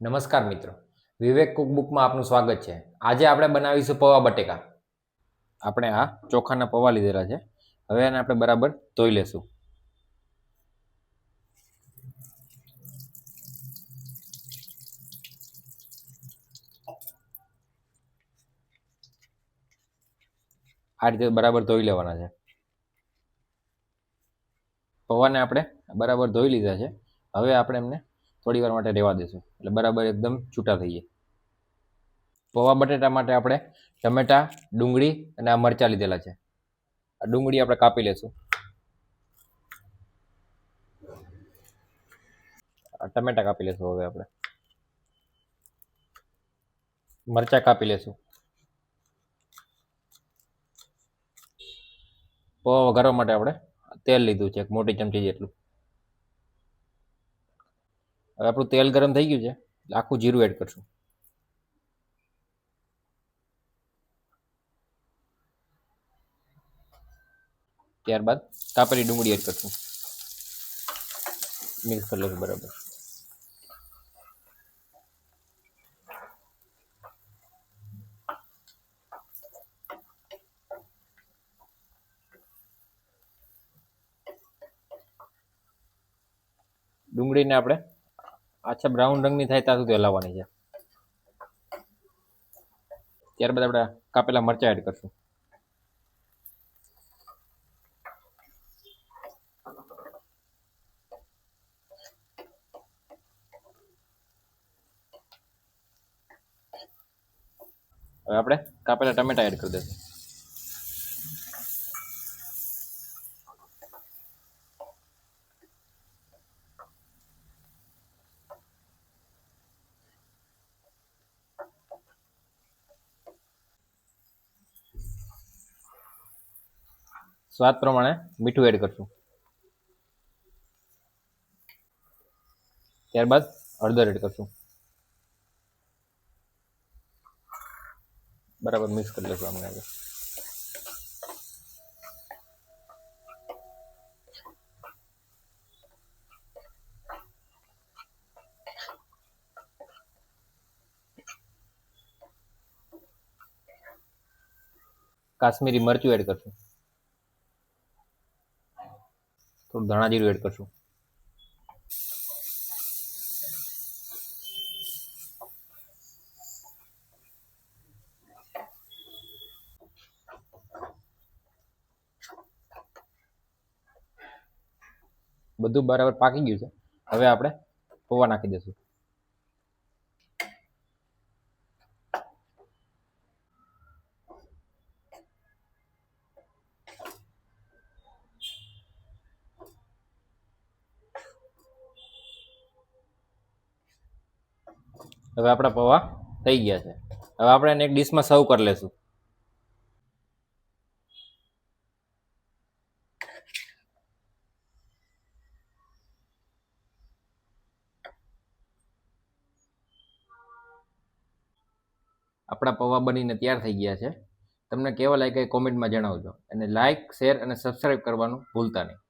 નમસ્કાર મિત્રો, વિવેક કુકબુકમાં આપનું સ્વાગત છે. આજે આપણે બનાવીશું પૌવા બટેકા. આપણે આ ચોખાના પૌવા લીધેલા છે. હવે એને આપણે બરાબર ધોઈ લેશું. આ રીતે બરાબર ધોઈ લેવાના છે. પૌવાને આપણે બરાબર ધોઈ લીધા છે. હવે આપણે એમને થોડી વાર માટે રહેવા દઈશું, એટલે બરાબર એકદમ છૂટા થઈ જાય. પૌવા બટેટા માટે આપણે ટમેટા, ડુંગળી અને આ મરચાં લીધેલા છે. આ ડુંગળી આપણે કાપી લેશું. આ ટમેટા કાપી લેશું. હવે આપણે મરચાં કાપી લેશું. પૌવા વઘારવા માટે આપણે તેલ લીધું છે, એક મોટી ચમચી જેટલું. હવે આપણું તેલ ગરમ થઈ ગયું છે, એટલે આખું જીરું એડ કરશું. ત્યારબાદ કાપેલી ડુંગળી એડ કરશું. મિક્સ કરી લઈશું બરાબર. ડુંગળીને આપણે આછા બ્રાઉન રંગની થાય ત્યાં સુધી હલાવવાની છે. ત્યારબાદ આપણે કાપેલા મરચાં એડ કરશું. હવે આપણે કાપેલા ટમેટા એડ કરી દઈશું. સ્વાદ પ્રમાણે મીઠું એડ કરશું. ત્યારબાદ હળદર એડ કરશું. બરાબર મિક્સ કરી લઈશું આપણે આગળ. કાશ્મીરી મરચું એડ કરશું. થોડું ધાણા જીરું એડ કરશું. બધું બરાબર પાકી ગયું છે. હવે આપણે પૌવા નાખી દઈશું. હવે આપણા પૌવા થઈ ગયા છે. હવે આપણે એને એક ડીશમાં સર્વ કરી લેશું. આપણા પૌવા બનીને તૈયાર થઈ ગયા છે. તમને કેવા લાગ્યા એ કોમેન્ટમાં જણાવજો, અને લાઇક, શેર અને સબસ્ક્રાઈબ કરવાનું ભૂલતા નહીં.